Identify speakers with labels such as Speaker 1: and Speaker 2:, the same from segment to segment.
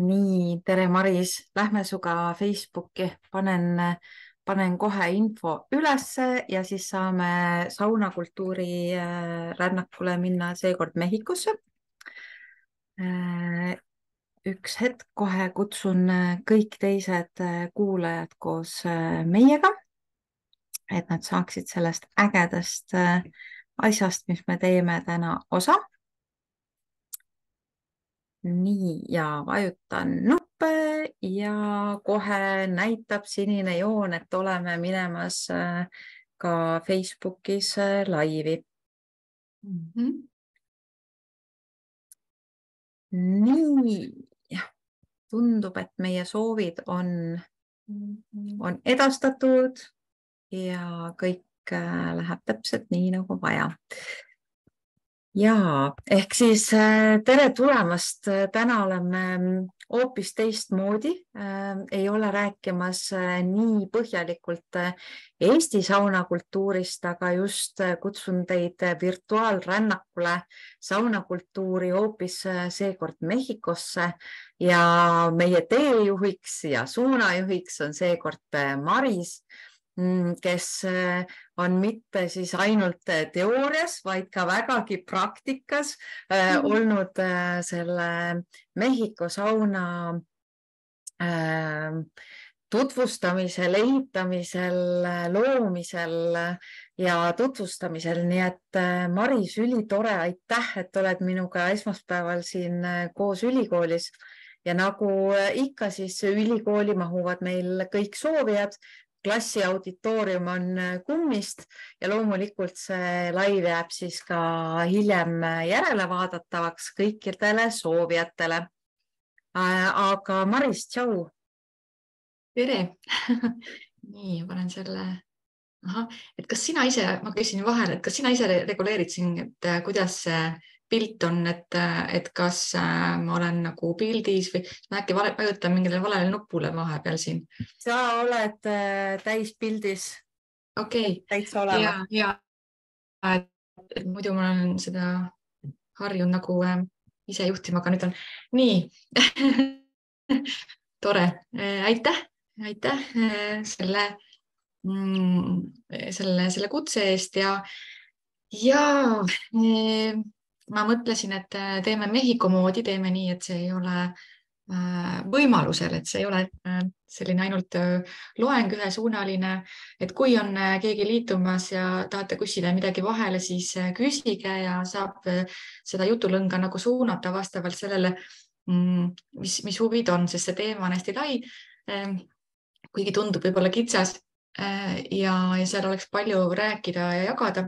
Speaker 1: Nii, tere Maris, lähme suga Facebooki, panen kohe info ülesse ja siis saame saunakultuuri rännakule minna seekord Mehhikosse. Äh, Üks hetk, kohe kutsun kõik teised kuulajad koos meiega, et nad saaksid sellest ägedast asjast, mis me teeme täna osa. Nii, ja vajutan nuppe ja kohe näitab sinine joon, et oleme minemas ka Facebookis laivi. Nii, tundub, et meie soovid on edastatud ja kõik läheb täpselt nii, nagu vaja. Jaa, ehk siis tere tulemast. Täna oleme hoopis teistmoodi. Ei ole rääkimas nii põhjalikult Eesti saunakultuurist, aga just kutsun teid virtuaalrännakule saunakultuuri hoopis seekord Mehhikosse ja meie teejuhiks ja suunajuhiks on seekord Maris, kes on mitte siis ainult teoorias, vaid ka vägagi praktikas olnud selle Mehhiko sauna tutvustamisel, ehitamisel, loomisel ja tutvustamisel. Nii et Maris, ülitore, aitäh, et oled minuga esmaspäeval siin koos ülikoolis. Ja nagu ikka, siis ülikooli mahuvad meil kõik soovijad. Klassi auditoorium on kummist ja loomulikult see live jääb siis ka hiljem järele vaadatavaks kõikidele soovijatele. Aga Maris, tšau!
Speaker 2: Tere! Nii, panen selle... et kas sina ise, ma küsin vahel, et kas sina ise reguleerid siin, et kuidas see pilt on, et kas ma olen nagu pildis või ma äkki vajutan mingile valele nupule vahepeal siin?
Speaker 1: Sa oled täispildis.
Speaker 2: Okei.
Speaker 1: Täitsa olema.
Speaker 2: Ja, et muidu ma olen seda harjun nagu ise juhtima, aga nüüd on nii. Tore. Aitäh selle kutse eest ja ma mõtlesin, et teeme Mehhiko moodi, teeme nii, et see ei ole võimalusel, et see ei ole selline ainult loeng ühesuunaline, et kui on keegi liitumas ja tahate küsida midagi vahele, siis küsige ja saab seda jutulõnga nagu suunata vastavalt sellele, mis huvid on, sest see teema on hästi lai, kuigi tundub võib-olla kitsas ja seal oleks palju rääkida ja jagada.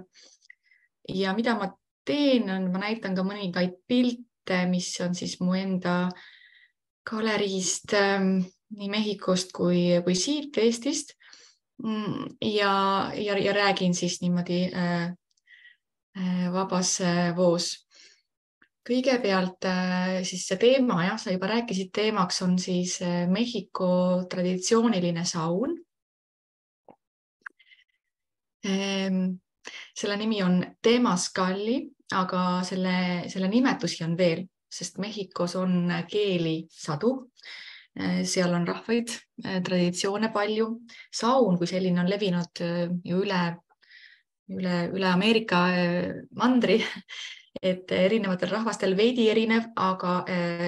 Speaker 2: Ja mida ma teen, ma näitan ka mõningaid pilte, mis on siis mu enda galeriist nii Mehhikost kui siit Eestist ja räägin siis niimoodi vabas voos. Kõigepealt siis see teema, sa juba rääkisid, teemaks on siis Mehhiko traditsiooniline saun. Selle nimi on Temascalli, aga selle nimetusi on veel, sest Mehhikos on keeli sadu. Seal on rahvaid, traditsioone palju. Saun kui selline on levinud ju üle Ameerika mandri, et erinevatel rahvastel veidi erinev, aga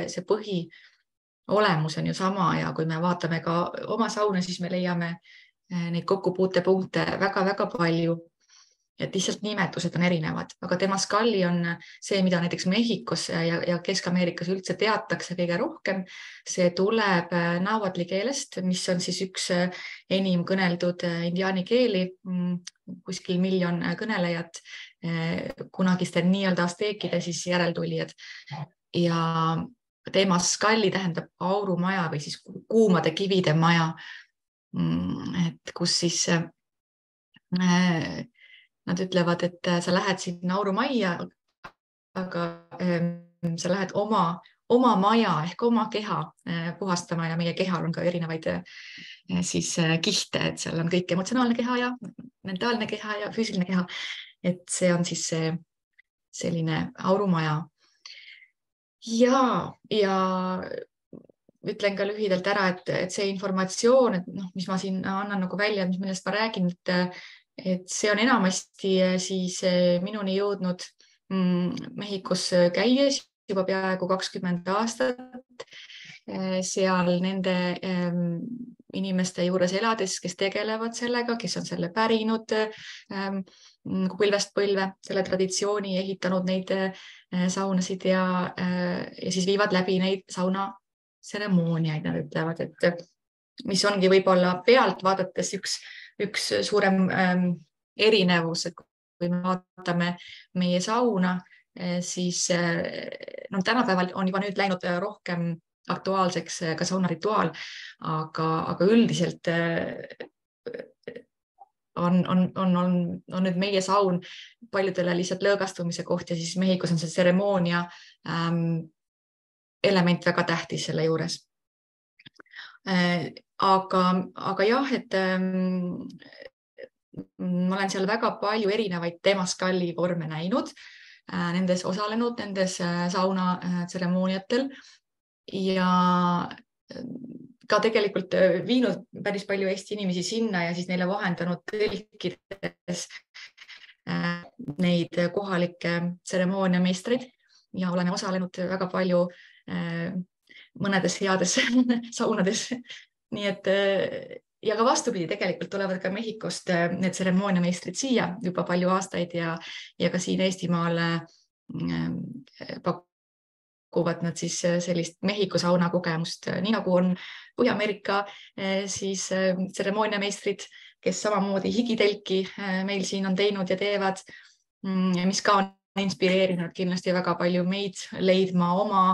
Speaker 2: see põhiolemus on ju sama ja kui me vaatame ka oma sauna, siis me leiame neid kokkupuutepunkte väga-väga palju. Et lihtsalt nimetused on erinevad, aga Temascalli on see, mida näiteks Mehhikos ja Kesk-Ameerikas üldse teatakse kõige rohkem. See tuleb nahuatli keelest, mis on siis üks enim kõneldud indiaani keeli, kuskil 1 miljon kõnelejat, kunagiste nii-öelda asteekide siis järeltulijad. Ja Temascalli tähendab aurumaja või siis kuumade kivide maja, et kus siis nad ütlevad, et sa lähed sinna aurumajja, aga sa lähed oma maja ehk oma keha puhastama ja meie kehal on ka erinevaid siis kihte, et seal on kõik emotsionaalne keha ja mentaalne keha ja füüsiline keha. Et see on siis selline aurumaja. Ja ütlen ka lühidalt ära, et see informatsioon, et mis ma siin annan nagu välja, millest ma räägin, et see on enamasti siis minuni jõudnud Mehhikos käies juba peaaegu 20 aastat, seal nende inimeste juures elades, kes tegelevad sellega, kes on selle pärinud põlvest põlve, selle traditsiooni, ehitanud neid saunasid ja siis viivad läbi neid saunatseremooniaid, nad ütlevad, et mis ongi võib-olla pealt vaadates üks suurem erinevus, et kui me vaatame meie sauna, siis tänapäeval on juba nüüd läinud rohkem aktuaalseks ka saunarituaal, aga üldiselt on nüüd meie saun paljudele lihtsalt lõõgastumise koht ja siis Mehhikos on see tseremoonia element väga tähtis selle juures. Aga jah, et ma olen seal väga palju erinevaid temaskalli vorme näinud, nendes osalenud, nendes sauna tseremooniatel ja ka tegelikult viinud päris palju Eesti inimesi sinna ja siis neile vahendanud tõlkides neid kohalikke tseremooniameistreid ja olen osalenud väga palju mõnedes heades saunades. Nii et ja ka vastupidi, tegelikult tulevad ka Mehhikost need tseremooniameistrid siia juba palju aastaid ja ka siin Eestimaal pakuvad nad siis sellist Mehhiko sauna kogemust, nii nagu on Põhja-Ameerika siis tseremooniameistrid, kes samamoodi higitelki meil siin on teinud ja teevad, mis ka on inspireerinud kindlasti väga palju meid leidma oma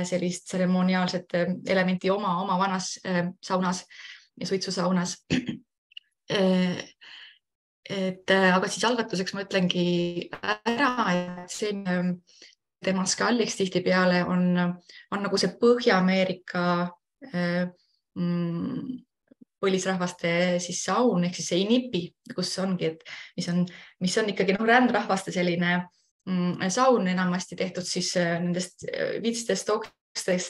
Speaker 2: sellist tseremoniaalset elementi oma vanas saunas ja suitsusaunas. Aga siis algatuseks ma ütlengi ära, et see temaskalliks tihtipeale on nagu see Põhja-Ameerika põlisrahvaste siis saun, ehk siis see inipi, kus ongi, et mis on ikkagi rändrahvaste selline saun enamasti tehtud siis nendest vitstest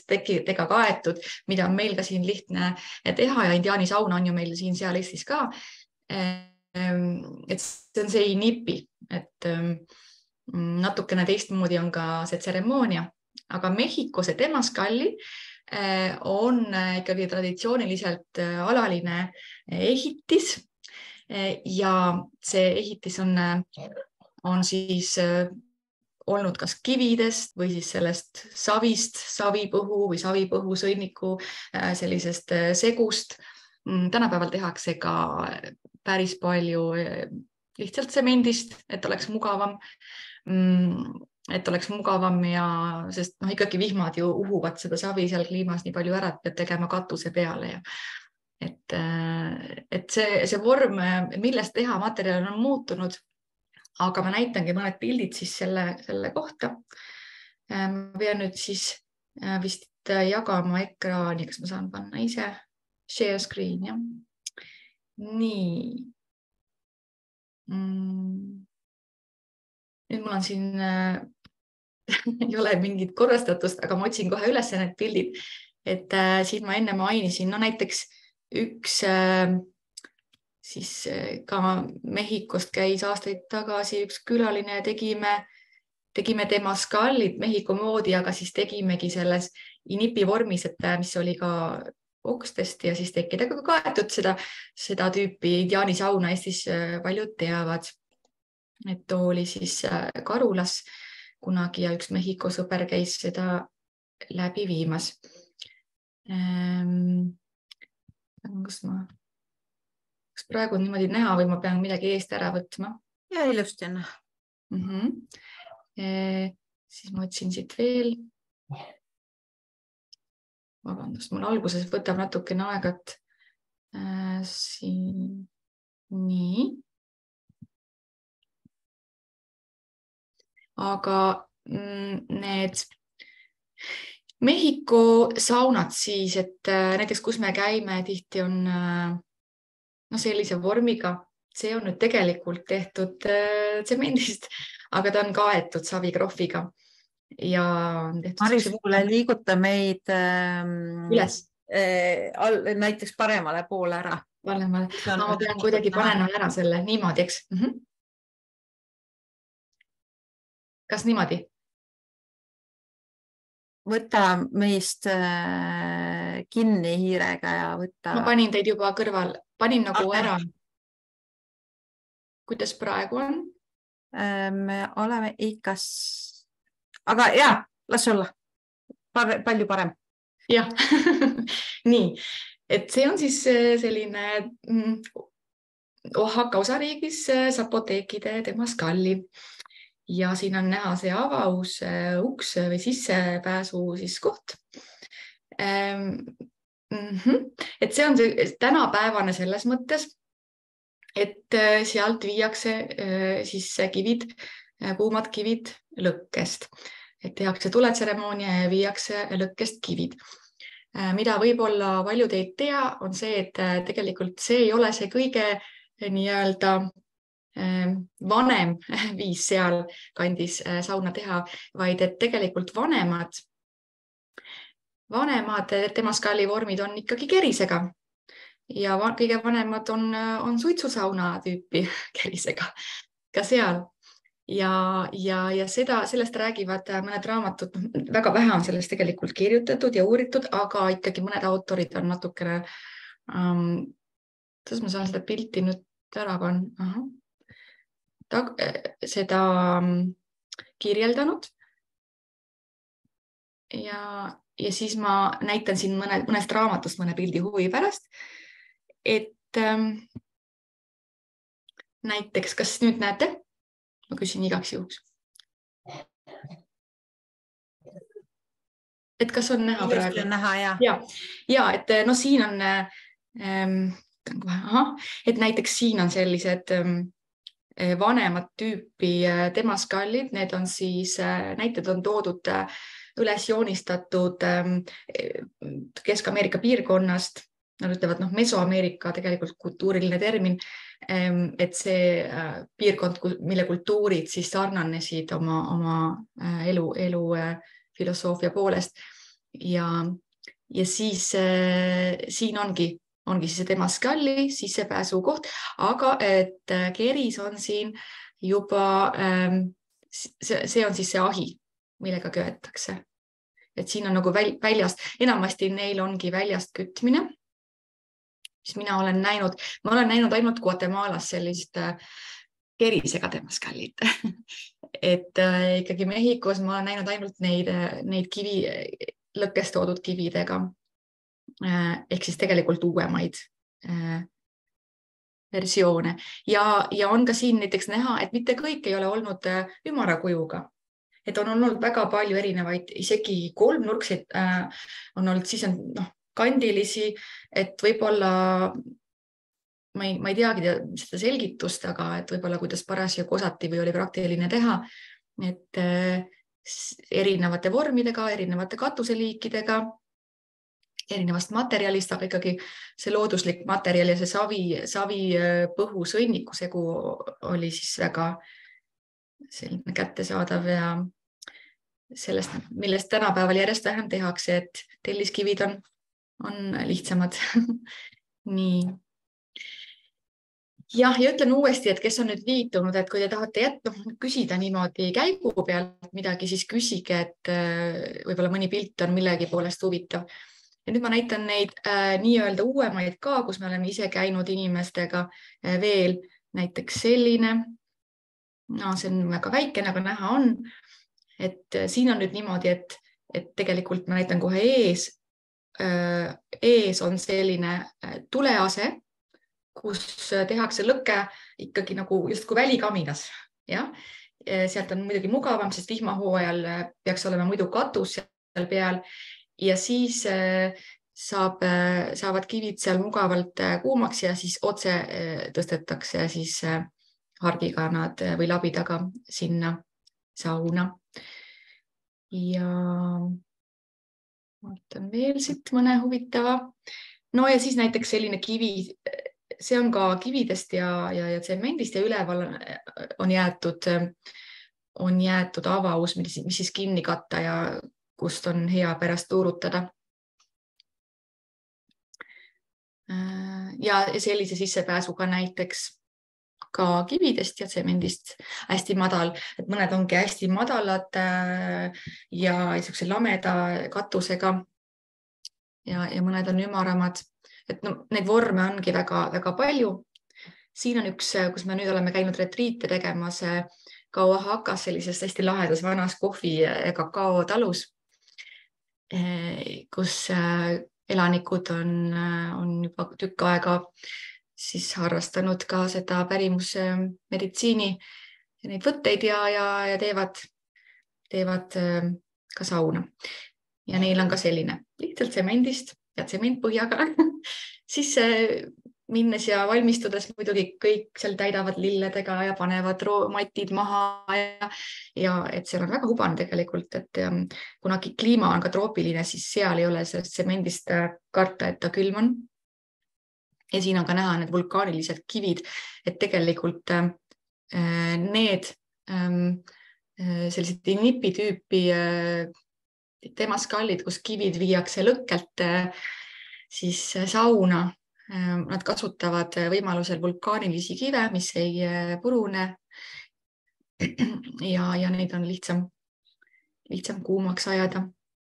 Speaker 2: tekkidega kaetud, mida on meil ka siin lihtne teha ja indiaani sauna on ju meil siin-seal Eestis ka. Et see on see inipi, et natukene teistmoodi on ka see tseremoonia, aga Mehhiko see temaskalli on ikkagi traditsiooniliselt alaline ehitis ja see ehitis on siis olnud kas kividest või siis sellest savist, savipõhu või savipõhu sõnniku sellisest segust. Tänapäeval tehakse ka päris palju lihtsalt tsemendist, et oleks mugavam ja sest ikkagi vihmad ju uhuvad seda savi seal kliimas nii palju ära, et peab tegema katuse peale ja et see vorm, millest teha materjal on muutunud. Aga ma näitangi mõned pildid siis selle kohta. Ma pean nüüd siis vist jagama ekraani, kas ma saan panna ise share screen, jah? Nii. Nüüd mul on siin, ei ole mingit korrastatust, aga ma otsin kohe üles need pildid, et siin ma enne mainisin, näiteks üks siis ka Mehhikost käis aastaid tagasi üks külaline ja tegime temaskallit Mehhiko moodi, aga siis tegimegi selles inipi vormis, et mis oli ka okstest ja siis tekkidega kaetud seda tüüpi indiaani sauna Eestis paljud teavad. Et too oli siis Karulas kunagi ja üks Mehhiko sõber käis seda läbi viimas. Kas praegu on niimoodi näha või ma pean midagi eest ära võtma?
Speaker 1: Ja ilusti on.
Speaker 2: Siis ma otsin siit veel. Vabandust, mul alguses võtab natukene aega, et siin nii. Aga need Mehhiko saunad siis, et näiteks kus me käime, tihti on sellise vormiga, see on nüüd tegelikult tehtud tsemendist, aga ta on kaetud savikrohviga ja
Speaker 1: Maris, kuule, liiguta meid
Speaker 2: üles.
Speaker 1: Näiteks paremale poole ära.
Speaker 2: Ma pean kuidagi panema ära selle niimoodi, eks? Kas niimoodi?
Speaker 1: Võta meist kinni hiirega ja võtta.
Speaker 2: Ma panin teid juba kõrval, panin nagu ära. Kuidas praegu on?
Speaker 1: Me oleme ikka, aga ja, las olla. Palju parem.
Speaker 2: Jah, nii, et see on siis selline Oaxaca osariigis Zapoteekide Temascalli ja siin on näha see avaus uks või sissepääsu siis koht. Et see on see tänapäevane selles mõttes, et sealt viiakse siis kivid, kuumad kivid lõkkest. Et tehakse tuletseremoonia ja viiakse lõkkest kivid. Mida võib-olla paljud ei tea, on see, et tegelikult see ei ole see kõige nii-öelda vanem viis seal kandis sauna teha, vaid et tegelikult vanemad Temascalli vormid on ikkagi kerisega ja kõige vanemad on suitsusauna tüüpi kerisega ka seal. Ja sellest räägivad mõned raamatud, väga vähe on sellest tegelikult kirjutatud ja uuritud, aga ikkagi mõned autorid on natukene, kuidas ma saan seda pilti nüüd ära panna, seda kirjeldanud. Ja siis ma näitan siin mõnest raamatust mõne pildi huvi pärast, et näiteks, kas nüüd näete? Ma küsin igaks juhuks. Et kas on näha praegu? Ja, et no siin on, et näiteks siin on sellised vanemad tüüpi Temascallid, need on siis, näited on toodud üles joonistatud Kesk-Ameerika piirkonnast. Nad ütlevad, Mesoameerika tegelikult kultuuriline termin, et see piirkond, mille kultuurid siis sarnanesid oma elu filosoofia poolest. Ja siis siin ongi siis Temascalli sissepääsu koht, aga et keris on siin juba, see on siis see ahi, millega köetakse. Et siin on nagu väljast, enamasti neil ongi väljast kütmine. Mis mina olen näinud, ma olen näinud ainult Guatemalas sellist kerisega Temascallit. Et ikkagi Mehhikos ma olen näinud ainult neid kivi, lõkkest toodud kividega. Ehk siis tegelikult uuemaid versioone. Ja on ka siin näiteks näha, et mitte kõik ei ole olnud ümara kujuga. Et on olnud väga palju erinevaid, isegi kolmnurkseid on olnud, siis on kandilisi, et võib-olla, ma ei teagi seda selgitust, aga et võib-olla kuidas parasjagu osati või oli praktiline teha, et erinevate vormidega, erinevate katuseliikidega, erinevast materjalist, aga ikkagi see looduslik materjal ja see savi põhu sõnniku segu oli siis väga selline kättesaadav ja sellest, millest tänapäeval järjest vähem tehakse, et telliskivid on lihtsamad. Nii. Ja ütlen uuesti, et kes on nüüd liitunud, et kui te tahate küsida niimoodi käigu pealt midagi, siis küsige, et võib-olla mõni pilt on millegi poolest huvitav. Ja nüüd ma näitan neid nii-öelda uuemaid ka, kus me oleme ise käinud inimestega veel. Näiteks selline. See on väga väike, nagu näha on. Et siin on nüüd niimoodi, et tegelikult ma näitan kohe ees on selline tulease, kus tehakse lõkke ikkagi nagu justkui välikaminas. Ja? Sealt on muidugi mugavam, sest vihmahooajal peaks olema muidu katus seal peal ja siis saavad kivid seal mugavalt kuumaks ja siis otse tõstetakse siis hargiga nad või labidaga sinna sauna. Ja vaatan veel siit mõne huvitava. No ja siis näiteks selline kivi, see on ka kividest ja tsemendist ja üleval on jäetud on jäetud avaus, mis siis kinni katta ja kust on hea pärast tuurutada. Ja sellise sissepääsuga näiteks ka kividest ja tsemendist hästi madal, et mõned ongi hästi madalad ja niisuguse lameda katusega ja mõned on ümaramad. Et no, neid vorme ongi väga palju. Siin on üks, kus me nüüd oleme käinud retriite tegemas Oaxacas sellises hästi lahedas vanas kohvi- ja kakao talus, kus elanikud on juba tükk aega siis harrastanud ka seda pärimusmeditsiini ja neid võtteid ja teevad ka sauna. Ja neil on ka selline lihtsalt tsemendist ja tsementpõhjaga sisse minnes ja valmistudes muidugi kõik seal täidavad lilledega ja panevad matid maha ja et seal on väga hubane tegelikult, et kuna kliima on ka troopiline, siis seal ei ole sellest tsemendist karta, et ta külm on. Ja siin on ka näha need vulkaanilised kivid, et tegelikult need sellised inipi tüüpi temaskallid, kus kivid viiakse lõkkelt siis sauna. Nad kasutavad võimalusel vulkaanilisi kive, mis ei purune ja neid on lihtsam kuumaks ajada,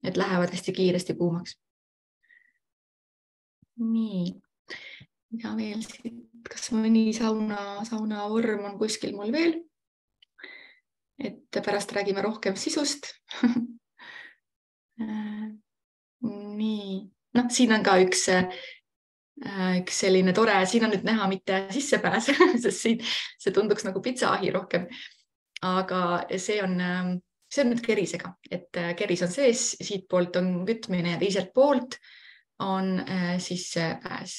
Speaker 2: et lähevad hästi kiiresti kuumaks. Nii, ja veel siit, kas mõni sauna vorm on kuskil mul veel, et pärast räägime rohkem sisust. Nii, noh, siin on ka üks selline tore, siin on nüüd näha mitte sissepääs, sest siin see tunduks nagu pitsaahi rohkem, aga see on nüüd kerisega, et keris on sees, siit poolt on kütmine ja teiselt poolt on sissepääs.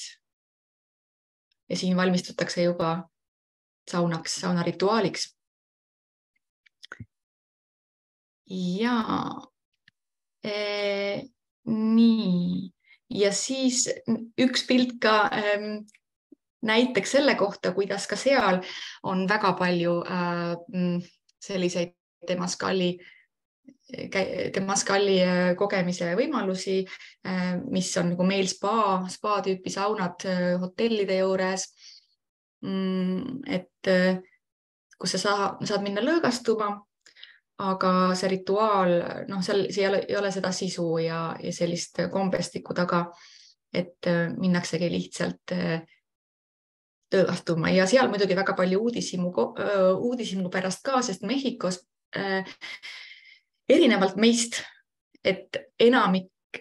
Speaker 2: Ja siin valmistutakse juba saunarituaaliks. Ja nii. Ja siis üks pilt ka näiteks selle kohta, kuidas ka seal on väga palju selliseid temaskalli kogemise võimalusi, mis on nagu meil spa tüüpi saunad hotellide juures, et kus sa saad minna lõõgastuma, aga see rituaal, noh, seal ei ole seda sisu ja sellist kombestikku taga, et minnaksegi lihtsalt lõõgastuma ja seal muidugi väga palju uudishimu pärast ka, sest Mehhikos erinevalt meist, et enamik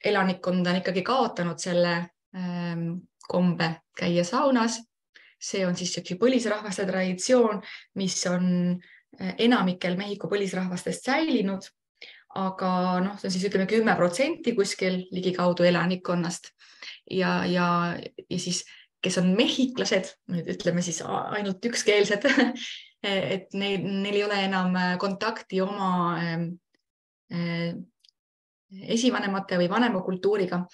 Speaker 2: elanikkond on ikkagi kaotanud selle kombe käia saunas. See on siis põlisrahvaste traditsioon, mis on enamikel Mehhiko põlisrahvastest säilinud, aga noh, see on siis ütleme 10% kuskil ligikaudu elanikkonnast ja siis, kes on mehhiklased, nüüd ütleme siis ainult ükskeelsed, et neil ei ole enam kontakti oma esivanemate või vanema kultuuriga,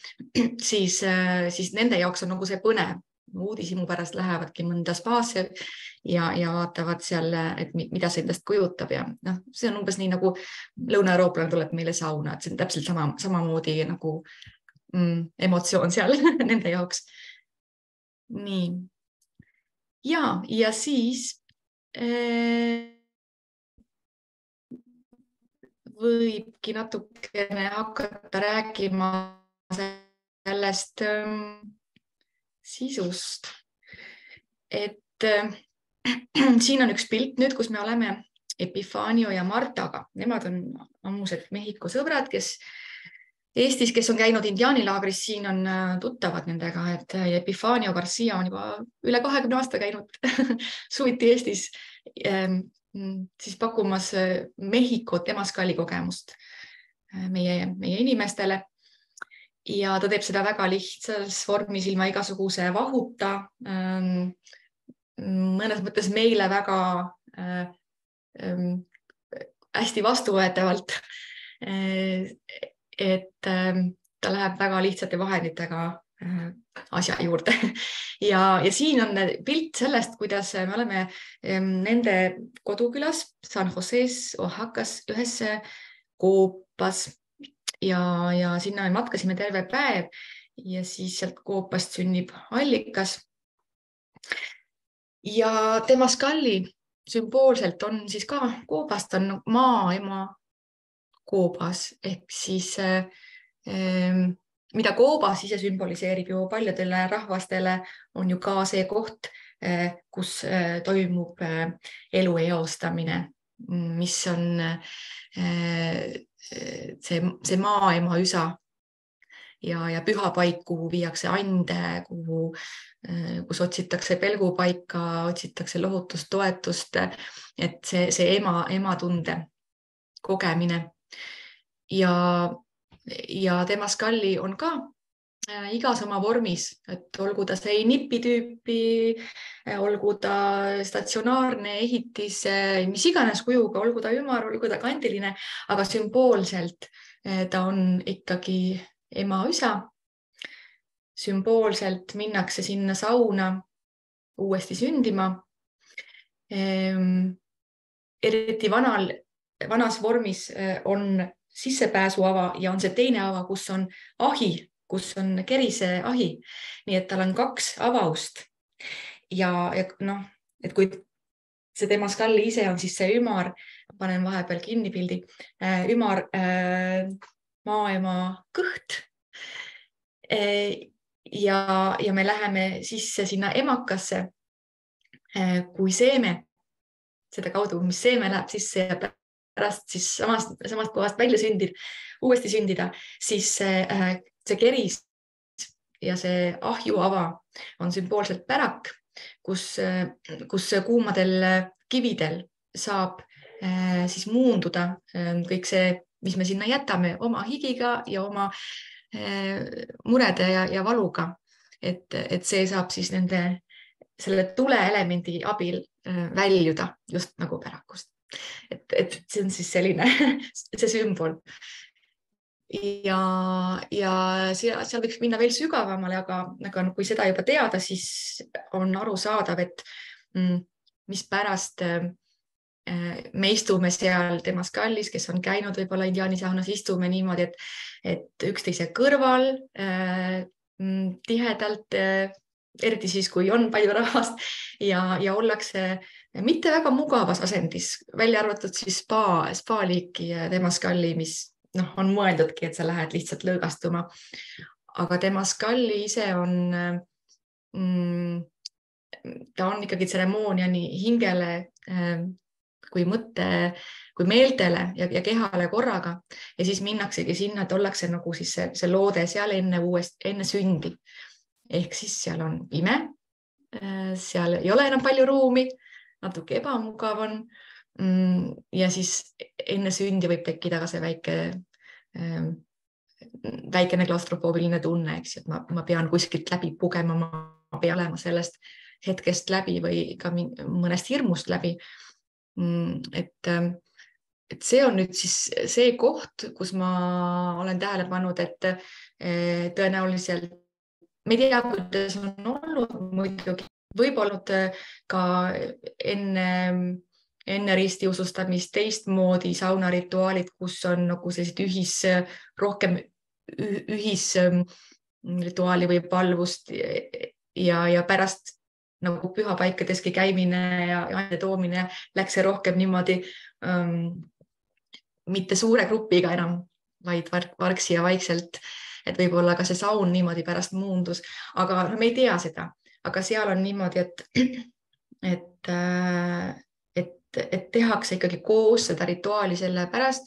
Speaker 2: siis nende jaoks on nagu see põnev. Uudishimu pärast lähevadki mõnda spaasse ja vaatavad seal, et mida see endast kujutab ja noh, see on umbes nii nagu lõunaeurooplane tuleb meile sauna, et see on täpselt samamoodi nagu emotsioon seal nende jaoks. Nii. Ja siis võibki natukene hakata rääkima sellest sisust. Et siin on üks pilt nüüd, kus me oleme Epifanio ja Martaga. Nemad on ammused Mehhiko sõbrad, kes Eestis, kes on käinud indiaanilaagris, siin on tuttavad nendega, et Epifanio Garcia on juba üle 20 aasta käinud suviti Eestis siis pakkumas Mehhiko temaskalli kogemust meie inimestele. Ja ta teeb seda väga lihtsas vormis ilma igasuguse vahuta. Mõnes mõttes meile väga hästi vastuvõetavalt, et ta läheb väga lihtsate vahenditega asja juurde. Ja siin on pilt sellest, kuidas me oleme nende kodukülas San Jose's Oaxacas ühes koopas ja sinna me matkasime terve päev ja siis sealt koopast sünnib allikas. Ja Temascalli sümboolselt on siis ka koobast on maaema koobas ehk siis mida koobas ise sümboliseerib ju paljudele rahvastele on ju ka see koht, kus toimub elu eostamine, mis on see maaema üsa ja pühapaik, kuhu viiakse ande, kus otsitakse pelgupaika, otsitakse lohutust, toetust, et see ema tunde kogemine. Ja Temascalli on ka igas oma vormis, et olgu ta see nipi tüüpi, olgu ta statsionaarne ehitis, mis iganes kujuga, olgu ta ümar, olgu ta kandiline, aga sümboolselt ta on ikkagi ema üsa. Sümboolselt minnakse sinna sauna uuesti sündima. Eriti vanas vormis on sissepääsuava ja on see teine ava, kus on ahi, kus on kerise ahi. Nii et tal on 2 avaust. Ja noh, et kui see Temascalli ise on siis see ümar, panen vahepeal kinni pildi, ümar maaema kõht. Ja me läheme sisse sinna emakasse, kui seeme, seda kaudu, mis seeme läheb sisse ja pärast siis samast kohast välja uuesti sündida, siis see keris ja see ahjuava on sümboolselt pärak, kus kuumadel kividel saab siis muunduda kõik see, mis me sinna jätame oma higiga ja oma murede ja valuga, et see saab siis selle tuleelemendi abil väljuda just nagu pärakust. Et see on siis selline see sümbol. Ja seal võiks minna veel sügavamale, aga kui seda juba teada, siis on arusaadav, et mispärast me istume seal Temascallis, kes on käinud võib-olla indiaanisaunas, istume niimoodi, et üksteise kõrval tihedalt, eriti siis, kui on palju rahvast ja ollakse mitte väga mugavas asendis, välja arvatud siis spa liiki Temascalli, mis on mõeldudki, et sa lähed lihtsalt lõõgastuma. Aga Temascalli ise ta on ikkagi tseremoonia nii hingele kui meeltele ja kehale korraga. Ja siis minnaksegi sinna, et ollakse nagu siis see loode seal enne sündi. Ehk siis seal on pime, seal ei ole enam palju ruumi, natuke ebamugav on. Ja siis enne sündi võib tekkida ka see väikene klaustrofoobiline tunne, eks, et ma pean kuskilt läbi pugema, ma pean olema sellest hetkest läbi või ka mõnest hirmust läbi. Et see on nüüd siis see koht, kus ma olen tähele pannud, et tõenäoliselt me ei tea, kuidas on olnud muidugi, võib-olla ka enne ristiusustamist teistmoodi saunarituaalid, kus on nagu sellised rohkem ühisrituaali või palvust ja pärast nagu pühapaikadeski käimine ja ande toomine läks see rohkem niimoodi mitte suure grupiga enam, vaid vargsi ja vaikselt, et võib-olla ka see saun niimoodi pärast muundus, aga me ei tea seda, aga seal on niimoodi, et tehakse ikkagi koos seda rituaali selle pärast,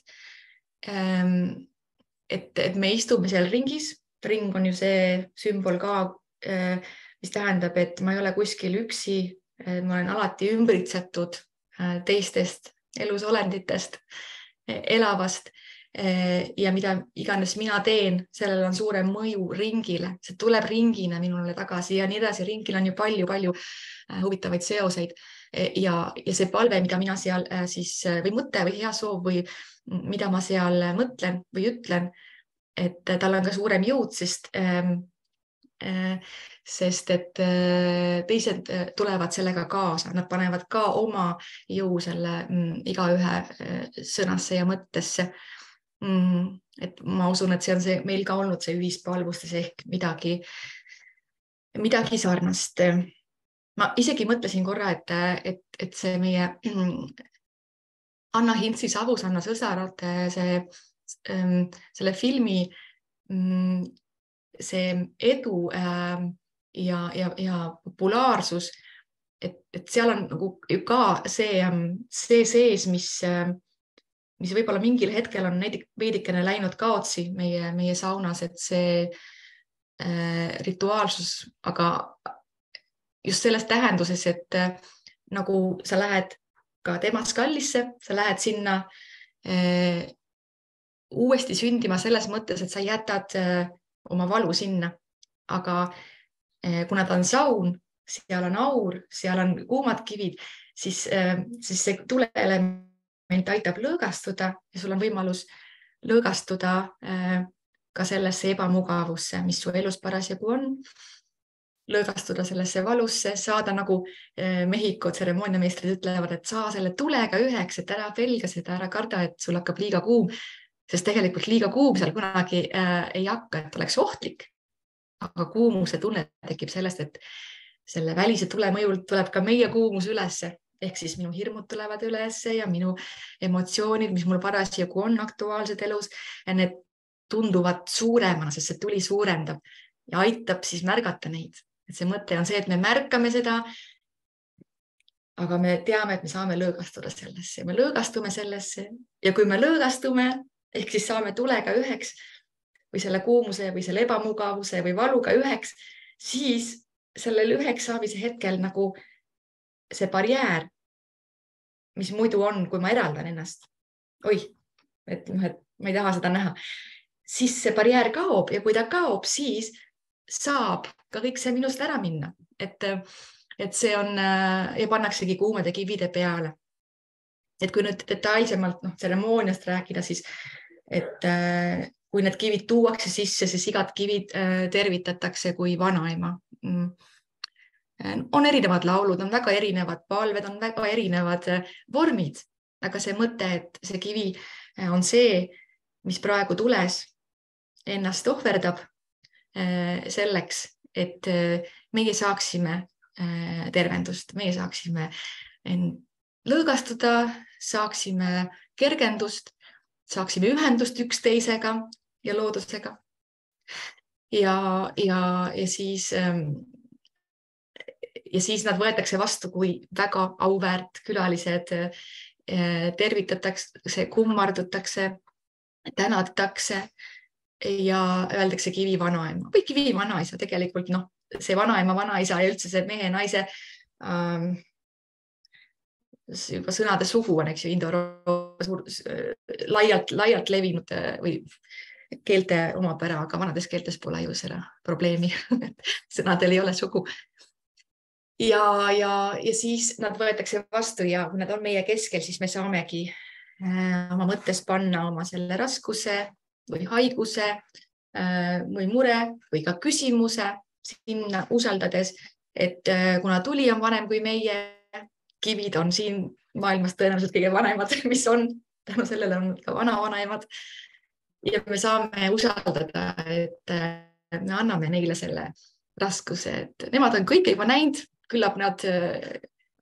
Speaker 2: et me istume seal ringis, ring on ju see sümbol ka, mis tähendab, et ma ei ole kuskil üksi, ma olen alati ümbritsetud teistest elusolenditest, elavast ja mida iganes mina teen, sellel on suurem mõju ringile, see tuleb ringina minule tagasi ja nii edasi. Ringil on ju palju huvitavaid seoseid ja see palve, mida mina seal siis või mõte või hea soov või mida ma seal mõtlen või ütlen, et tal on ka suurem jõud, sest sest et teised tulevad sellega kaasa, nad panevad ka oma jõu selle igaühe sõnasse ja mõttesse. Et ma usun, et see on see, meil ka olnud see ühispalvustes ehk midagi sarnast. Ma isegi mõtlesin korra, et see meie Anna Hintsi Savusanna sõsarad, selle filmi see edu ja populaarsus, et seal on nagu ju ka see sees, mis võib-olla mingil hetkel on veidikene läinud kaotsi meie saunas, et see rituaalsus, aga just selles tähenduses, et nagu sa lähed ka Temazcalisse, sa lähed sinna uuesti sündima selles mõttes, et sa jätad oma valu sinna, aga kuna ta on saun, seal on aur, seal on kuumad kivid, siis see tuleelement aitab lõõgastuda ja sul on võimalus lõõgastuda ka sellesse ebamugavusse, mis su elus parasjagu on, lõõgastuda sellesse valusse, saada nagu Mehhiko tseremooniameistrid ütlevad, et saa selle tulega üheks, et ära pelga seda, ära karda, et sul hakkab liiga kuum, sest tegelikult liiga kuum seal kunagi ei hakka, et oleks ohtlik. Aga kuumuse tunne tekib sellest, et selle välise tule mõjult tuleb ka meie kuumus ülesse. Ehk siis minu hirmud tulevad ülesse ja minu emotsioonid, mis mul parasjagu on aktuaalsed elus, need tunduvad suuremana, sest see tuli suurendab ja aitab siis märgata neid. Et see mõte on see, et me märkame seda, aga me teame, et me saame lõõgastuda sellesse. Me lõõgastume sellesse ja kui me lõõgastume, ehk siis saame tulega üheks või selle kuumuse või selle ebamugavuse või valuga üheks, siis sellel üheks saamise hetkel nagu see barjäär, mis muidu on, kui ma eraldan ennast, et ma ei taha seda näha, siis see barjäär kaob ja kui ta kaob, siis saab ka kõik see minust ära minna, et see on ja pannaksegi kuumade kivide peale. Et kui nüüd detailsemalt tseremooniast rääkida, siis et kui need kivid tuuakse sisse, siis igat kivid tervitatakse kui vanaema. On erinevad laulud, on väga erinevad palved, on väga erinevad vormid, aga see mõte, et see kivi on see, mis praegu tules ennast ohverdab selleks, et meie saaksime tervendust, meie saaksime lõõgastuda, saaksime kergendust, saaksime ühendust üksteisega ja loodusega. Ja siis nad võetakse vastu kui väga auväärt külalised, tervitatakse, kummardutakse, tänatakse ja öeldakse kivi vanaema või kivi vanaisa tegelikult, see vanaema, vanaisa ja üldse see mehe, naise juba sõnade sugu on, eks ju, laialt levinud või keelte omapära, aga vanades keeltes pole ju seda probleemi. Sõnadel ei ole sugu. Ja siis nad võetakse vastu ja kui nad on meie keskel, siis me saamegi oma mõttes panna oma selle raskuse või haiguse või mure või ka küsimuse sinna usaldades, et kuna tuli on vanem kui meie, kivid on siin maailmas tõenäoliselt kõige vanemad, mis on, tänu sellele on ka vanavanemad ja me saame usaldada, et me anname neile selle raskuse, et nemad on kõike juba näinud, küllap nad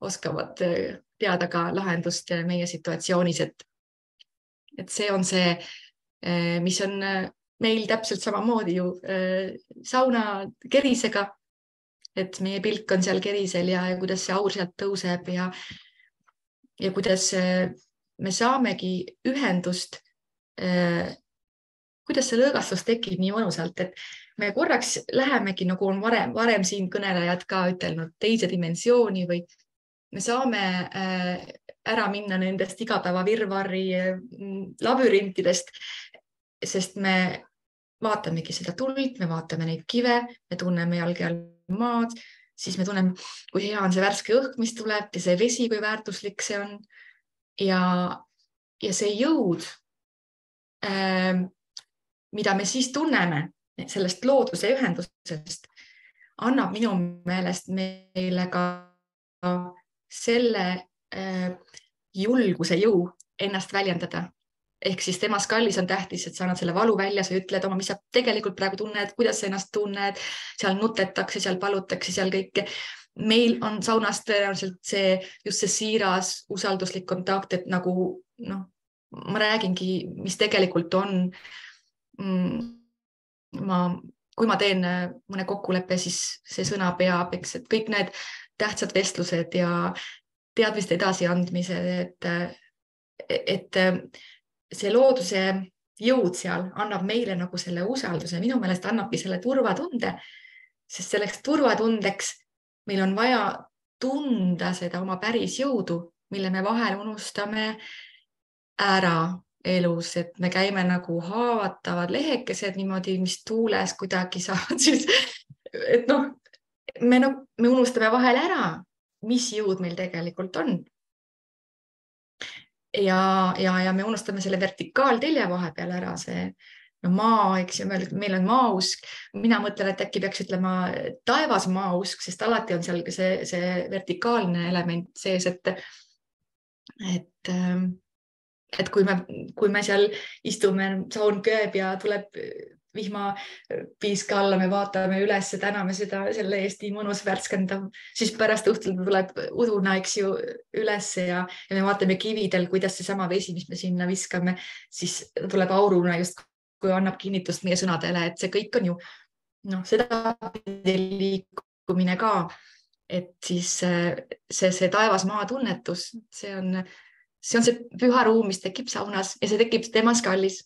Speaker 2: oskavad teada ka lahendust meie situatsioonis, et see on see, mis on meil täpselt samamoodi ju sauna kerisega, et meie pilk on seal kerisel ja kuidas see aur sealt tõuseb ja kuidas me saamegi ühendust, kuidas see lõõgastus tekib nii mõnusalt, et me korraks lähemegi, nagu on varem siin kõnelejad ka ütelnud, teise dimensiooni või me saame ära minna nendest igapäeva virvarri labürintidest, sest me vaatamegi seda tuld, me vaatame neid kive, me tunneme jalge all maad, siis me tunneme, kui hea on see värske õhk, mis tuleb ja see vesi, kui väärtuslik see on. Ja see jõud, mida me siis tunneme sellest looduse ühendusest, annab minu meelest meile ka selle julguse jõu ennast väljendada. Ehk siis temaskallis on tähtis, et sa annad selle valu välja, sa ütled oma, mis sa tegelikult praegu tunned, kuidas sa ennast tunned, seal nutetakse, seal palutakse, seal kõike. Meil on saunas tõenäoliselt just see siiras, usalduslik kontakt, et nagu ma räägingi, mis tegelikult on. Kui ma teen mõne kokkuleppe, siis see sõna peab, eks, et kõik need tähtsad vestlused ja teadmiste edasiandmised, et see looduse jõud seal annab meile nagu selle usalduse, minu meelest annabki selle turvatunde, sest selleks turvatundeks meil on vaja tunda seda oma päris jõudu, mille me vahel unustame ära elus, et me käime nagu haavatavad lehekesed niimoodi, mis tuules kuidagi saavad siis, et me unustame vahel ära, mis jõud meil tegelikult on. Ja me unustame selle vertikaaltelje vahepeal ära, see maa, eks ju, meil on maausk. Mina mõtlen, et äkki peaks ütlema taevas maausk, sest alati on seal see vertikaalne element sees, et kui me seal istume, saun kööb ja tuleb vihmapiiska alla, me vaatame üles, täname selle eest mõnus värskendav, siis pärast õhtul tuleb uduna, eks ju, üles ja me vaatame kividel, kuidas seesama vesi, mis me sinna viskame, siis tuleb auruna just, kui annab kinnitust meie sõnadele, et see kõik on ju seda liikumine ka, et siis see taevas maa tunnetus, see on see püha ruum, mis tekib saunas ja see tekib temaskallis.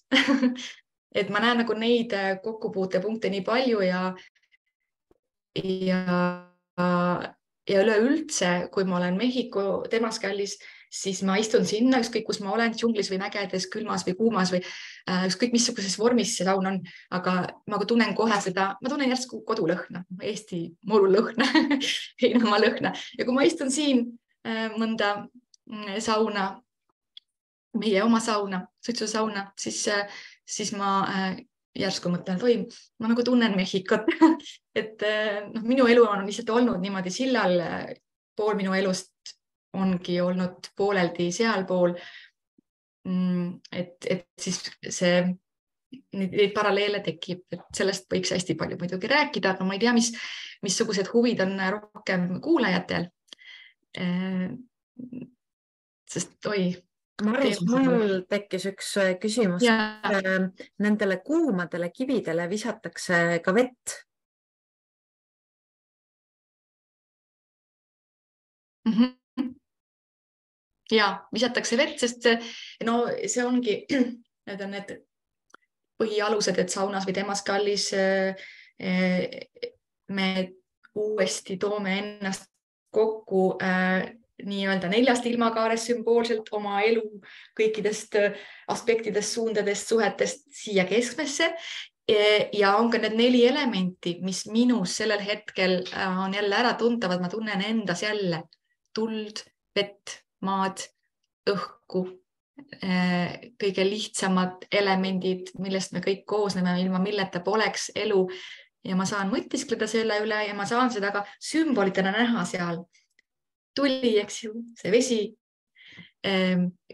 Speaker 2: Et ma näen nagu neid kokkupuutepunkte nii palju ja üleüldse, kui ma olen Mehhiko temaskallis, siis ma istun sinna, ükskõik kus ma olen, džunglis või mägedes, külmas või kuumas või ükskõik missuguses vormis see saun on, aga ma tunnen kohe ma tunnen järsku kodulõhna, Eesti morulõhna, heinamaa lõhna. Ja kui ma istun siin mõnda sauna, meie oma sauna, suitsusauna, siis ma järsku mõtlen, et oi, ma nagu tunnen Mehhikot. Et minu elu on lihtsalt olnud niimoodi sillal, pool minu elust ongi olnud pooleldi sealpool. Et siis neid paralleele tekib, et sellest võiks hästi palju muidugi rääkida, aga ma ei tea, missugused huvid on rohkem kuulajatel. Sest
Speaker 1: Maris, mul tekkis üks küsimus. Nendele kuumadele kividele visatakse ka vett.
Speaker 2: Ja visatakse vett, sest see ongi, need on need põhialused, et saunas või temaskallis me uuesti toome ennast kokku nii-öelda 4 ilmakaares sümboolselt oma elu kõikidest aspektidest, suundadest, suhetest siia keskmesse. Ja on ka need 4 elementi, mis minus sellel hetkel on jälle ära tuntavad. Ma tunnen endas jälle tuld, vett, maad, õhku, kõige lihtsamad elemendid, millest me kõik koosneme, ilma milleta poleks elu. Ja ma saan mõtiskleda selle üle ja ma saan seda ka sümbolitena näha seal. Tuli, eks ju, see vesi,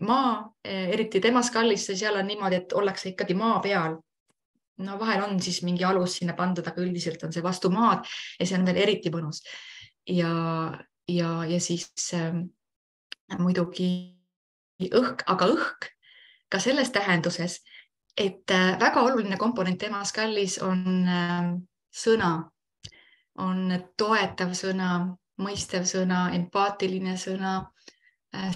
Speaker 2: maa, eriti temaskallis, seal on niimoodi, et ollakse ikkagi maa peal. Vahel on siis mingi alus sinna pandud, aga üldiselt on see vastu maad ja see on veel eriti mõnus. Ja siis muidugi õhk, aga õhk ka selles tähenduses, et väga oluline komponent temaskallis on sõna, on toetav sõna, mõistev sõna, empaatiline sõna,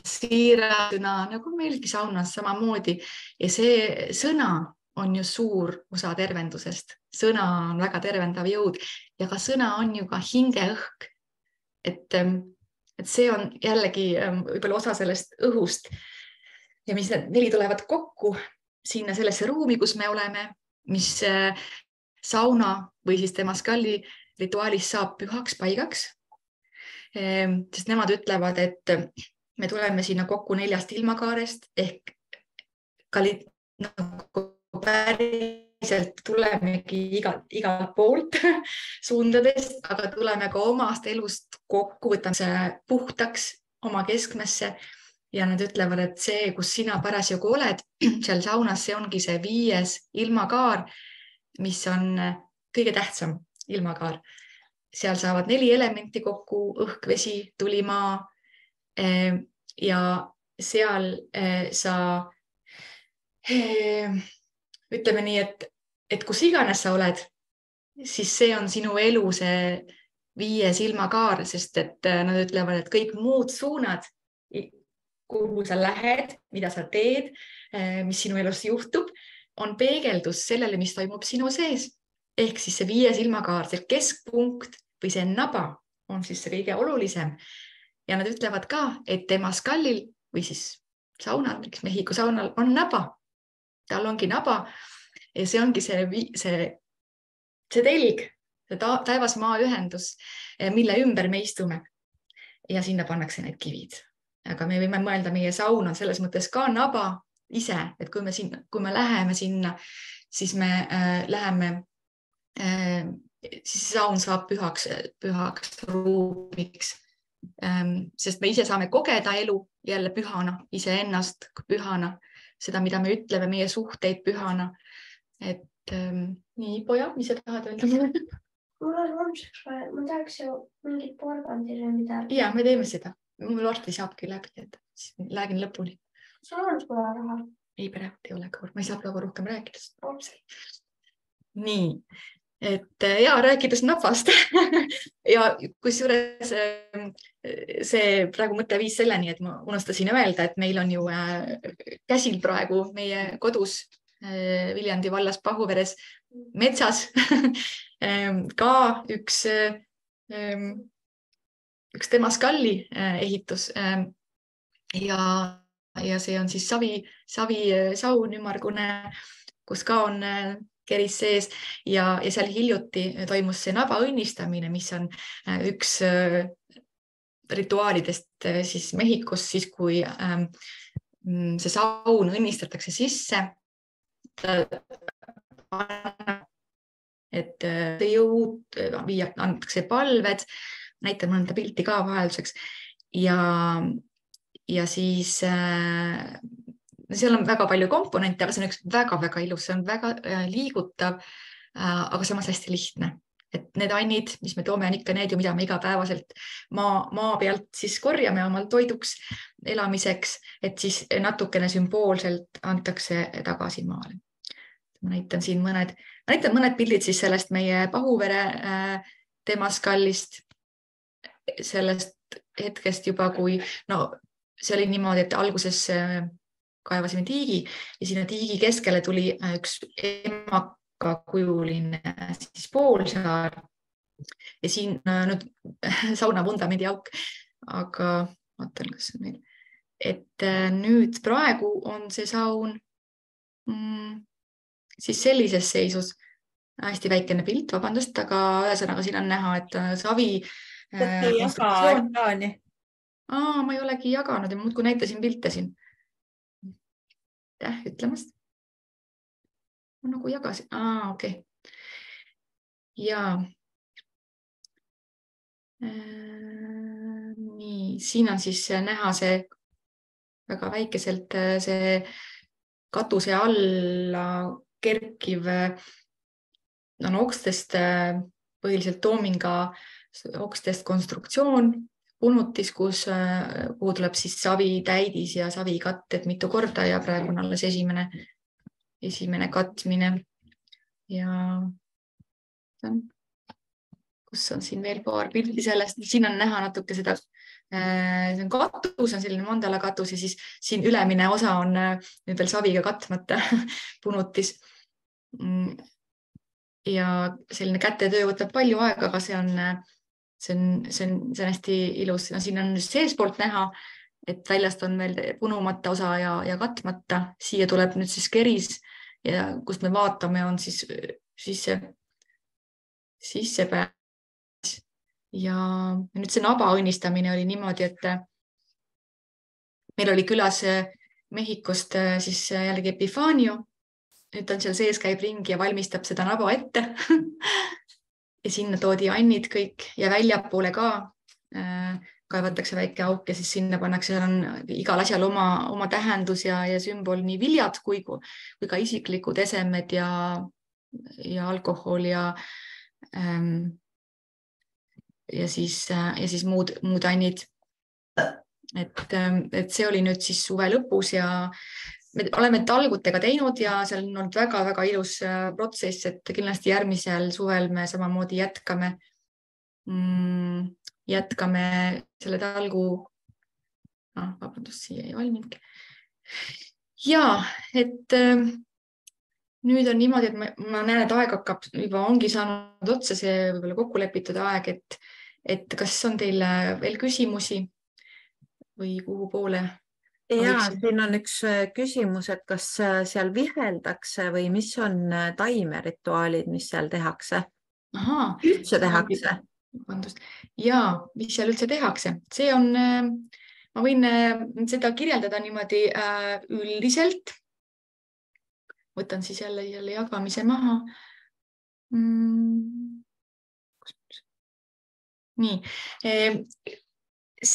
Speaker 2: siiras sõna, nagu meilgi saunas samamoodi. Ja see sõna on ju suur osa tervendusest. Sõna on väga tervendav jõud ja ka sõna on ju ka hingeõhk. Et see on jällegi võib-olla osa sellest õhust ja mis need 4 tulevad kokku sinna sellesse ruumi, kus me oleme, mis sauna või siis temaskalli rituaalis saab pühaks paigaks. Sest nemad ütlevad, et me tuleme sinna kokku 4 ilmakaarest ehk päris tulemegi igalt poolt suundadest, aga tuleme ka omast elust kokku, võtame see puhtaks oma keskmesse ja nad ütlevad, et see, kus sina parasjagu oled seal saunas, see ongi see 5. ilmakaar, mis on kõige tähtsam ilmakaar. Seal saavad 4 elementi kokku, õhk, vesi, tuli, maa. Ja seal sa ütleme nii, et kus iganes sa oled, siis see on sinu elu, see 5. ilmakaar, sest et nad ütlevad, et kõik muud suunad, kuhu sa lähed, mida sa teed, mis sinu elus juhtub, on peegeldus sellele, mis toimub sinu sees. Ehk siis see 5. ilmakaar, see keskpunkt või see naba on siis see kõige olulisem. Ja nad ütlevad ka, et Temazcalil või siis saunal, Mehhiko saunal on naba. Tal ongi naba ja see ongi see telg, see taevas-maa ühendus, mille ümber me istume. Ja sinna pannakse need kivid. Aga me võime mõelda, meie saun on selles mõttes ka naba ise, et kui me läheme sinna, siis me läheme, siis saun saab pühaks ruumiks. Sest me ise saame kogeda elu jälle pühana, iseennast pühana, seda, mida me ütleme, meie suhteid pühana. Et nii, poja, mis sa tahad öelda?
Speaker 3: Mul on homseks vaja, ma tahaks ju mingit porgandile midagi.
Speaker 2: Ja, me teeme seda. Mul varsti saabki läbi, et räägin lõpuni.
Speaker 3: Sul on sularaha?
Speaker 2: Ei, praegu ei ole, ma ei saa praegu rohkem rääkida. Nii, et ja rääkides nafast ja kusjuures see praegu mõtteviis selleni, et ma unustasin öelda, et meil on ju käsil praegu meie kodus Viljandi vallas Pahuveres metsas ka üks Temazcali ehitus ja see on siis savi saun ümmargune, kus ka on keris sees ja seal hiljuti toimus see naba õnnistamine, mis on üks rituaalidest siis Mehhikos, siis kui see saun õnnistatakse sisse, et jõud, antakse palved, näitan mõnda pilti ka vahelduseks ja siis seal on väga palju komponente, aga see on üks väga-väga ilus, see on väga liigutav, aga samas hästi lihtne. Et need annid, mis me toome, on ikka need ju, mida me igapäevaselt maa pealt siis korjame omal toiduks elamiseks, et siis natukene sümboolselt antakse tagasi maale. Ma näitan siin mõned pildid siis sellest meie Pahuvere Temazcalist, sellest hetkest juba, kui see oli niimoodi, et alguses kaevasime tiigi ja sinna tiigi keskele tuli üks emakakujuline siis poolsaar ja siin nüüd sauna vundamendi auk, aga vaatan, kas see on meil, et nüüd praegu on see saun siis sellises seisus, hästi väikene pilt, vabandust, aga ühesõnaga siin on näha, et savi konstruktsioon. Ma ei olegi jaganud ja muudkui näitasin pilte siin. Ütlemast. Ma nagu jagasin. Okei. Ja nii, siin on siis näha see väga väikeselt see katuse alla kerkiv okstest, põhiliselt toominga okstest konstruktsioon, punutis, kuhu tuleb siis savi täidis ja savi katted mitu korda ja praegu on alles esimene katmine. Ja kus on siin veel paar pildi sellest, siin on näha natuke seda, see on katus, on selline mandala katus ja siis siin ülemine osa on nüüd veel saviga katmata punutis. Ja selline kätetöö võtab palju aega, aga see on hästi ilus. Siin on seespoolt näha, et väljast on veel punumata osa ja katmata. Siia tuleb nüüd siis keris ja kust me vaatame, on siis sissepääs. Ja nüüd see naba õnnistamine oli niimoodi, et meil oli külas Mehhikost siis jällegi Epifanio nüüd ta on seal sees, käib ringi ja valmistab seda naba ette. Ja sinna toodi annid kõik ja väljapoole ka kaevatakse väike auk ja siis sinna pannakse, seal on igal asjal oma tähendus ja sümbol, nii viljad kui ka isiklikud esemed ja alkohol ja siis muud annid. Et see oli nüüd siis suve lõpus ja me oleme talgutega teinud ja seal on olnud väga-väga ilus protsess, et kindlasti järgmisel suvel me samamoodi jätkame selle talgu. Vabandust, siia ei valminudki. Ja, et nüüd on niimoodi, et ma näen, et aeg hakkab juba ongi saanud otsa, see võib-olla kokku lepitud aeg, et kas on teil veel küsimusi või kuhu poole?
Speaker 1: Ja, siin on üks küsimus, et kas seal viheldakse või mis on taimerituaalid, mis seal tehakse? Üldse tehakse?
Speaker 2: Ja, mis seal üldse tehakse? See on, ma võin seda kirjeldada niimoodi üldiselt. Võtan siis jälle jagamise maha. Nii,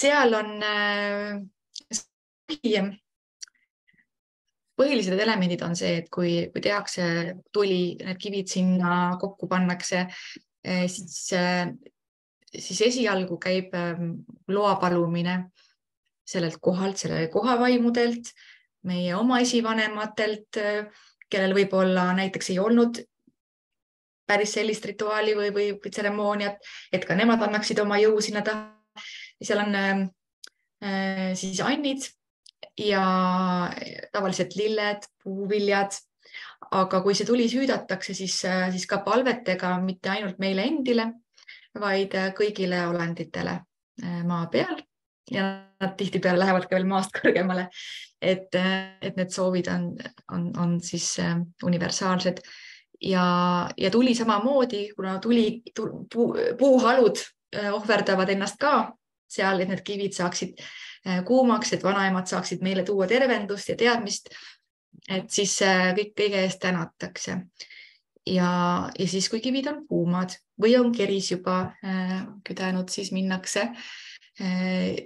Speaker 2: seal on põhilised elemendid on see, et kui tehakse tuli, need kivid sinna kokku pannakse, siis esialgu käib loa palumine sellelt kohalt, selle kohavaimudelt, meie oma esivanematelt, kellel võib-olla näiteks ei olnud päris sellist rituaali või tseremooniat, et ka nemad annaksid oma jõu sinna taha. Seal on siis annid ja tavaliselt lilled, puuviljad, aga kui see tuli süüdatakse, siis ka palvetega mitte ainult meile endile, vaid kõigile olenditele maa peal ja nad tihtipeale lähevad ka veel maast kõrgemale, et need soovid on siis universaalsed ja tuli samamoodi, kuna puuhalud ohverdavad ennast ka seal, et need kivid saaksid kuumaks, et vanaemad saaksid meile tuua tervendust ja teadmist, et siis kõige eest tänatakse. Ja siis, kui kivid on kuumad või on keris juba küdanud, siis minnakse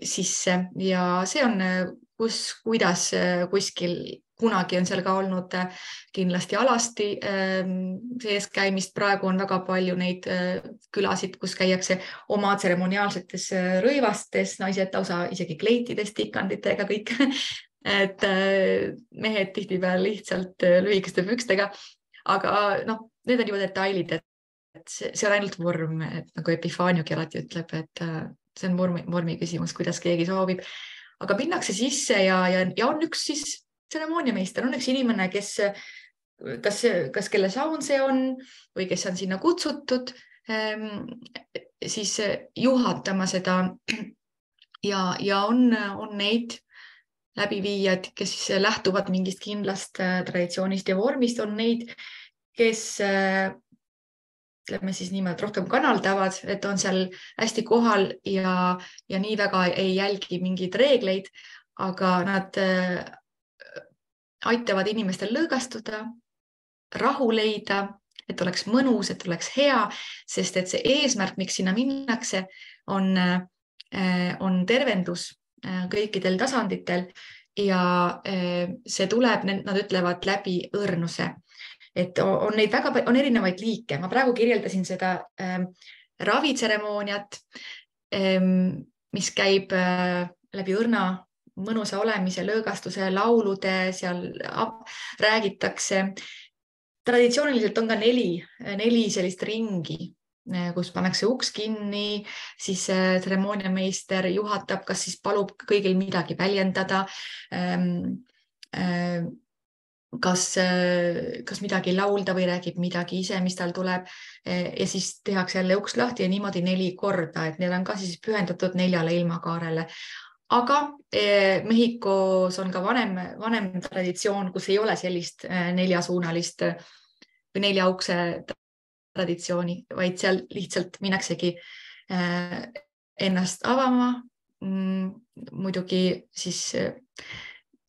Speaker 2: sisse ja see on, kuidas kuskil kunagi on seal ka olnud kindlasti alasti sees käimist. Praegu on väga palju neid külasid, kus käiakse oma tseremoniaalsetes rõivastes, naised lausa isegi kleitides, tikanditega kõik. Et mehed tihtipeale lihtsalt lühikeste pükstega, aga need on juba detailid, et see on ainult vorm, et nagu Epifaaniugi alati ütleb, et see on vormi küsimus, kuidas keegi soovib, aga minnakse sisse ja on üks siis tseremooniameister, on üks inimene, kas kelle saun see on või kes on sinna kutsutud, siis juhatama seda ja on neid läbiviijad, kes siis lähtuvad mingist kindlast traditsioonist ja vormist, on neid, kes ütleme siis niimoodi rohkem kanaldavad, et on seal hästi kohal ja nii väga ei jälgi mingeid reegleid, aga nad aitavad inimestel lõõgastuda, rahu leida, et oleks mõnus, et oleks hea, sest et see eesmärk, miks sinna minnakse, on tervendus kõikidel tasanditel ja see tuleb, nad ütlevad, läbi õrnuse. Et on neid on erinevaid liike. Ma praegu kirjeldasin seda ravitseremooniat, mis käib läbi õrna mõnusa olemise, lõõgastuse, laulude, seal räägitakse. Traditsiooniliselt on ka neli sellist ringi, kus pannakse uks kinni, siis tseremooniameister juhatab, kas siis palub kõigil midagi väljendada, kas midagi laulda või räägib midagi ise, mis tal tuleb ja siis tehakse jälle uks lahti ja niimoodi 4 korda, et need on ka siis pühendatud 4 ilmakaarele. Aga Mehhikos on ka vanem traditsioon, kus ei ole sellist 4-suunalist või 4 ukse traditsiooni, vaid seal lihtsalt minnaksegi ennast avama, muidugi siis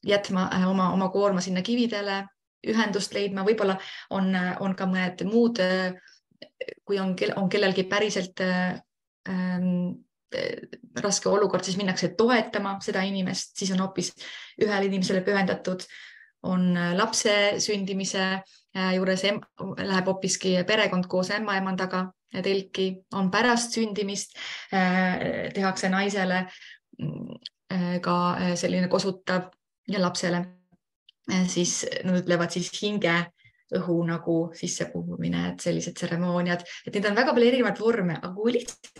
Speaker 2: jätma oma koorma sinna kividele ühendust leidma, võib-olla on ka mõned muud, kui on kellelgi päriselt raske olukord, siis minnakse toetama seda inimest, siis on hoopis ühele inimesele pühendatud, on lapse sündimise juures läheb hoopiski perekond koos ämma-emandaga telki, on pärast sündimist, tehakse naisele ka selline kosutav ja lapsele siis nad ütlevad siis hinge õhu nagu sissepuhumine, et sellised tseremooniad, et neid on väga palju erinevaid vorme, aga kui lihtsalt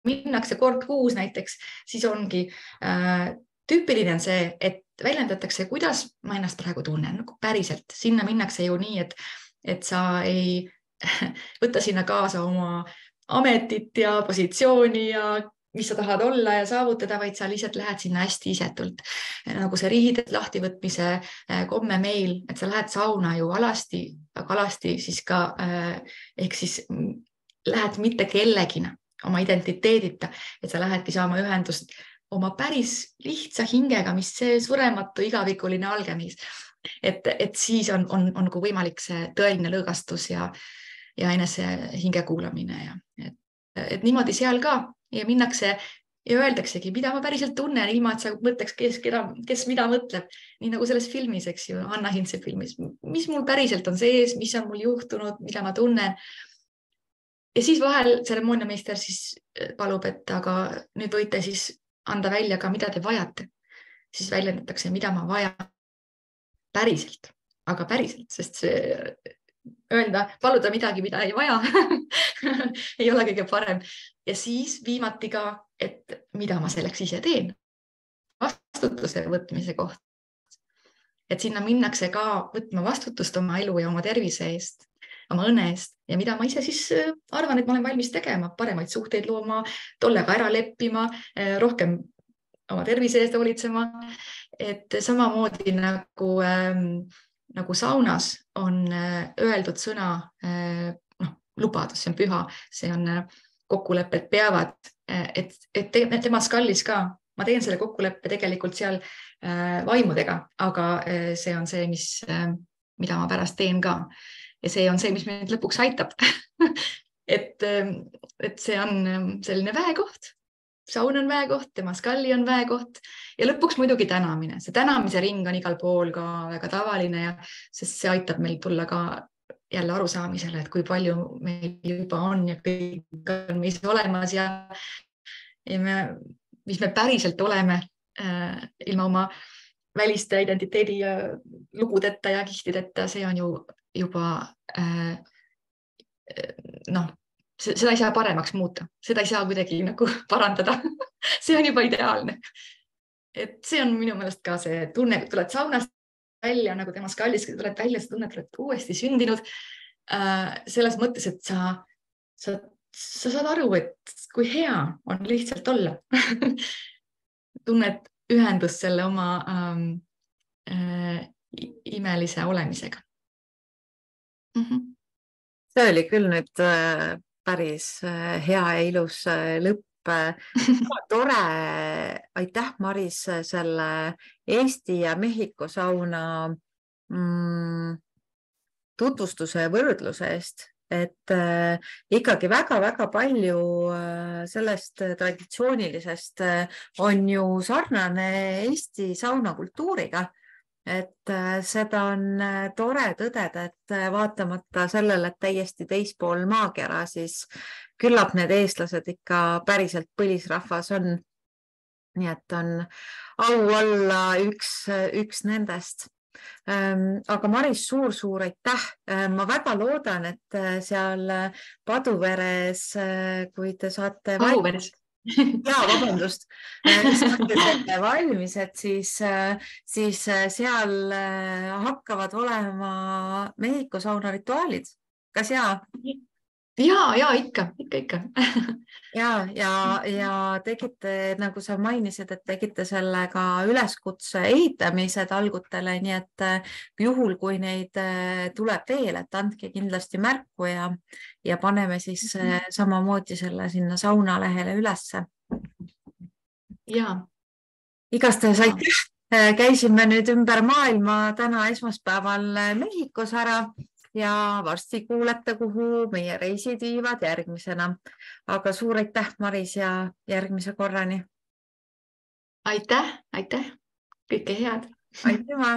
Speaker 2: minnakse kord kuus näiteks, siis ongi tüüpiline on see, et väljendatakse, kuidas ma ennast praegu tunnen, nagu päriselt. Sinna minnakse ju nii, et sa ei võta sinna kaasa oma ametit ja positsiooni ja mis sa tahad olla ja saavutada, vaid sa lihtsalt lähed sinna hästi isetult. Nagu see riided lahtivõtmise komme meil, et sa lähed sauna ju alasti siis ka, ehk siis lähed mitte kellegina, oma identiteedita, et sa lähedki saama ühendust oma päris lihtsa hingega, mis see surematu igavikuline algemis. Et siis on nagu võimalik see tõeline lõõgastus ja enese hinge kuulamine. Et niimoodi seal ka ja minnakse ja öeldaksegi, mida ma päriselt tunnen, ilma et sa mõtleks, kes mida mõtleb. Nii nagu selles filmis, eks ju, Anna Hintse filmis, mis mul päriselt on sees, mis on mul juhtunud, mida ma tunnen. Ja siis vahel tseremooniameister siis palub, et aga nüüd võite siis anda välja ka, mida te vajate. Siis väljendatakse, mida ma vajan päriselt, aga päriselt, sest öelda, paluda midagi, mida ei vaja, ei ole kõige parem. Ja siis viimati ka, et mida ma selleks ise teen. Vastutuse võtmise koht. Et sinna minnakse ka võtma vastutust oma elu ja oma tervise eest, oma õnne eest ja mida ma ise siis arvan, et ma olen valmis tegema, paremaid suhteid looma, tollega ära leppima, rohkem oma tervise eest hoolitsema. Et samamoodi nagu saunas on öeldud sõna, lubadus, see on püha, see on kokkulepped peavad, et temaskallis ka, ma teen selle kokkuleppe tegelikult seal vaimudega, aga see on see, mida ma pärast teen ka. Ja see on see, mis mind lõpuks aitab. et see on selline väekoht. Saun on väekoht, temaskalli on väekoht ja lõpuks muidugi tänamine. See tänamise ring on igal pool ka väga tavaline, sest see aitab meil tulla ka jälle arusaamisele, et kui palju meil juba on ja kõik on meis olemas ja mis me päriselt oleme ilma oma väliste identiteedi lugudeta ja kihtideta, see on ju juba seda ei saa paremaks muuta, seda ei saa kuidagi nagu parandada. See on juba ideaalne. Et see on minu meelest ka see tunne, kui tuled saunast välja, nagu temaskallis, kui tuled välja, sa tunned, et uuesti sündinud. Selles mõttes, et sa saad aru, et kui hea on lihtsalt olla. Tunned ühendust selle oma imelise olemisega.
Speaker 1: See oli küll nüüd päris hea ja ilus lõpp. Tore. Aitäh, Maris, selle Eesti ja Mehhiko sauna tutvustuse ja võrdluse eest. Et ikkagi väga-väga palju sellest traditsioonilisest on ju sarnane Eesti saunakultuuriga. Et seda on tore tõdeda, et vaatamata sellele, et täiesti teispool maakera, siis küllap need eestlased ikka päriselt põlisrahvas on. Nii et on au olla üks nendest. Aga Maris, suur aitäh. Ma väga loodan, et seal Paduveres, kui te saate
Speaker 2: Paduveres.
Speaker 1: Vabandust, saate valmis, et siis seal hakkavad olema Mehhiko sauna rituaalid. Kas jaa?
Speaker 2: Ja ikka.
Speaker 1: Ja tegite, nagu sa mainisid, et tegite sellega üleskutse ehitamise talgutele, nii et juhul, kui neid tuleb veel, et andke kindlasti märku ja paneme siis samamoodi selle sinna saunalehele ülesse.
Speaker 2: Ja.
Speaker 1: Igastahes aitäh käisime nüüd ümber maailma täna esmaspäeval Mehhikos ära ja varsti kuulete, kuhu meie reisid viivad järgmisena. Aga suur aitäh, Maris, ja järgmise korrani.
Speaker 2: Aitäh, aitäh. Kõike head.
Speaker 1: Aitüma.